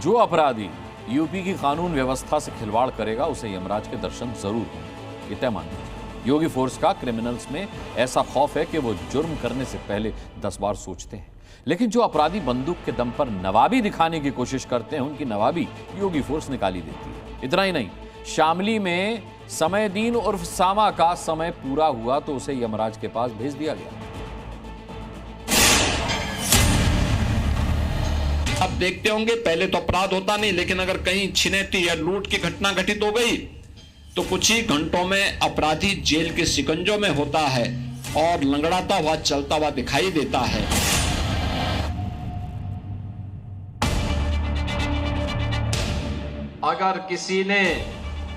जो अपराधी यूपी की कानून व्यवस्था से खिलवाड़ करेगा उसे यमराज के दर्शन जरूर होंगे, ये तय मान लीजिए। योगी फोर्स का क्रिमिनल्स में ऐसा खौफ है कि वो जुर्म करने से पहले 10 बार सोचते हैं। लेकिन जो अपराधी बंदूक के दम पर नवाबी दिखाने की कोशिश करते हैं, उनकी नवाबी योगी फोर्स निकाली देती है। इतना ही नहीं, शामली में समयदीन उर्फ सामा का समय पूरा हुआ तो उसे यमराज के पास भेज दिया गया। अब देखते होंगे, पहले तो अपराध होता नहीं, लेकिन अगर कहीं छिनैती या लूट की घटना घटित हो गई तो कुछ ही घंटों में अपराधी जेल के शिकंजों में होता है और लंगड़ाता हुआ चलता हुआ दिखाई देता है। अगर किसी ने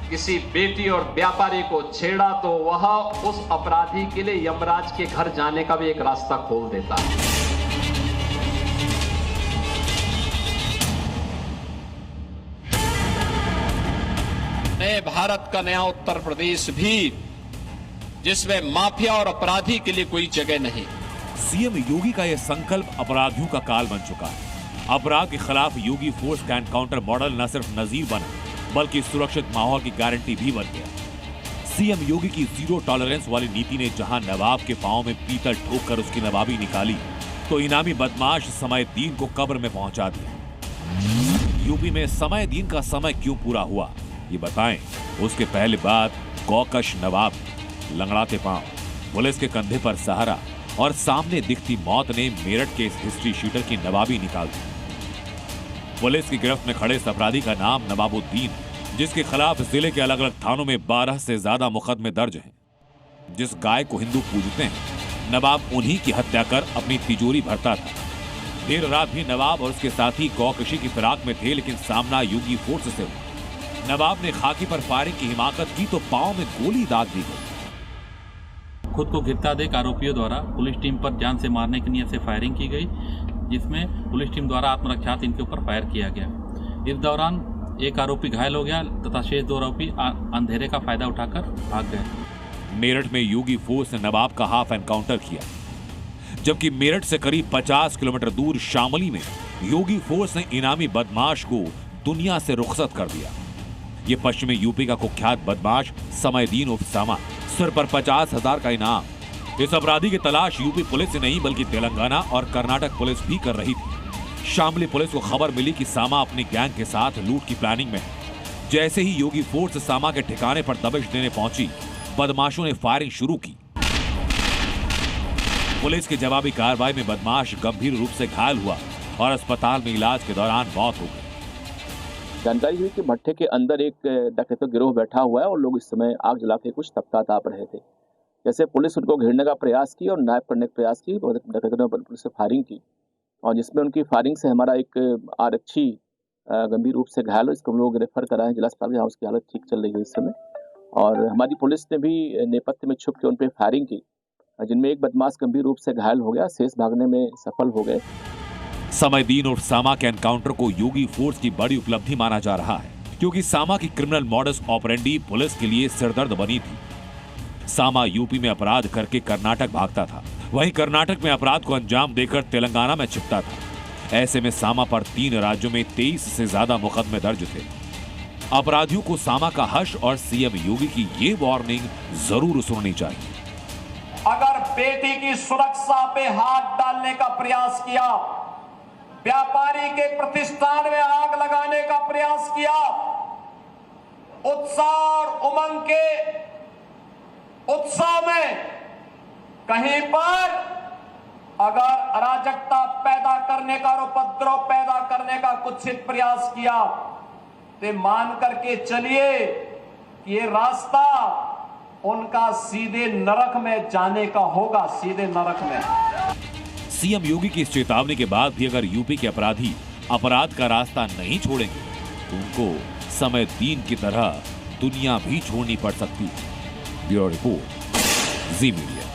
किसी बेटी और व्यापारी को छेड़ा तो वह उस अपराधी के लिए यमराज के घर जाने का भी एक रास्ता खोल देता है। नए भारत का नया उत्तर प्रदेश भी, जिसमें माफिया और अपराधी के लिए कोई जगह नहीं। सीएम योगी का यह संकल्प अपराधियों का काल बन चुका है। अपराध के खिलाफ योगी फोर्स का एनकाउंटर मॉडल न सिर्फ नजीर बना, बल्कि सुरक्षित माहौल की गारंटी भी बन गया। सीएम योगी की जीरो टॉलरेंस वाली नीति ने जहां नवाब के पांव में पीतल ठोककर उसकी नवाबी निकाली, तो इनामी बदमाश समयदीन को कब्र में पहुंचा दिया। यूपी में समयदीन का समय क्यों पूरा हुआ, ये बताएं। उसके पहले बात गौकश नवाब, लंगड़ाते पांव, पुलिस के कंधे पर सहारा और सामने दिखती मौत ने मेरठ के इस हिस्ट्री शीटर की नवाबी निकाल दी। पुलिस की गिरफ्त में खड़े इस अपराधी का नाम नवाबुद्दीन, जिसके खिलाफ जिले के अलग अलग थानों में 12 से ज्यादा मुकदमे दर्ज हैं। जिस गाय को हिंदू पूजते हैं, नवाब उन्हीं की हत्या कर अपनी तिजोरी भरता था। देर रात भी नवाब और उसके साथी गौकशी की फिराक में थे, लेकिन सामना योगी फोर्स से हुआ। नवाब ने खाकी पर फायरिंग की हिमाकत की तो पांव में गोली दाग दी गई। खुद को गिरता देख आरोपियों द्वारा पुलिस टीम पर जान से मारने की नियत से फायरिंग की गई, जिसमें पुलिस टीम द्वारा आत्मरक्षार्थ इनके ऊपर फायर किया गया। इस दौरान एक आरोपी घायल हो गया तथा शेष 2 आरोपी अंधेरे का फायदा उठाकर भाग गए। मेरठ में योगी फोर्स ने नवाब का हाफ एनकाउंटर किया, जबकि मेरठ से करीब 50 किलोमीटर दूर शामली में योगी फोर्स ने इनामी बदमाश को दुनिया से रुखसत कर दिया। ये पश्चिमी यूपी का कुख्यात बदमाश समयदीन उर्फ सामा, सिर पर 50,000 का इनाम। इस अपराधी की तलाश यूपी पुलिस से नहीं बल्कि तेलंगाना और कर्नाटक पुलिस भी कर रही थी। शामली पुलिस को खबर मिली कि सामा अपनी गैंग के साथ लूट की प्लानिंग में है। जैसे ही योगी फोर्स सामा के ठिकाने पर दबिश देने पहुंची, बदमाशों ने फायरिंग शुरू की। पुलिस की जवाबी कार्रवाई में बदमाश गंभीर रूप से घायल हुआ और अस्पताल में इलाज के दौरान मौत हो गई। जानकारी हुई कि भट्टे के अंदर एक डकैतों गिरोह बैठा हुआ है और लोग इस समय आग जला के कुछ ताप रहे थे। जैसे पुलिस उनको घेरने का प्रयास की और नायब करने का प्रयास की, डकैतों ने पुलिस से फायरिंग की और जिसमें उनकी फायरिंग से हमारा एक आरक्षी गंभीर रूप से घायल हो। इसको हम लोग रेफर कराए हैं जिला अस्पताल, जहाँ उसकी हालत ठीक चल रही है इस समय। और हमारी पुलिस ने भी नेपथ्य में छुप के उन पर फायरिंग की, जिनमें एक बदमाश गंभीर रूप से घायल हो गया, शेष भागने में सफल हो गए। समयदीन और सामा के एनकाउंटर को योगी फोर्स की बड़ी उपलब्धि माना जा रहा है, क्योंकि सामा की क्रिमिनल मॉडस ऑपरेंडी पुलिस के लिए सिरदर्द बनी थी। सामा यूपी में अपराध करके कर्नाटक भागता था, वहीं कर्नाटक में अपराध को अंजाम देकर तेलंगाना में छिपता था। ऐसे में सामा पर 3 राज्यों में 23 से ज्यादा मुकदमे दर्ज थे। अपराधियों को सामा का हर्ष और सीएम योगी की ये वार्निंग जरूर सुननी चाहिए। अगर बेटी की सुरक्षा पे हाथ डालने का प्रयास किया, व्यापारी के प्रतिष्ठान में आग लगाने का प्रयास किया, उत्साह और उमंग के उत्साह में कहीं पर अगर अराजकता पैदा करने का और उपद्रव पैदा करने का कुत्सित प्रयास किया, तो मान करके चलिए कि ये रास्ता उनका सीधे नरक में जाने का होगा, सीधे नरक में। सीएम योगी की इस चेतावनी के बाद भी अगर यूपी के अपराधी अपराध का रास्ता नहीं छोड़ेंगे, तो उनको समयदीन की तरह दुनिया भी छोड़नी पड़ सकती है। ब्यूरो रिपोर्ट, जी मीडिया।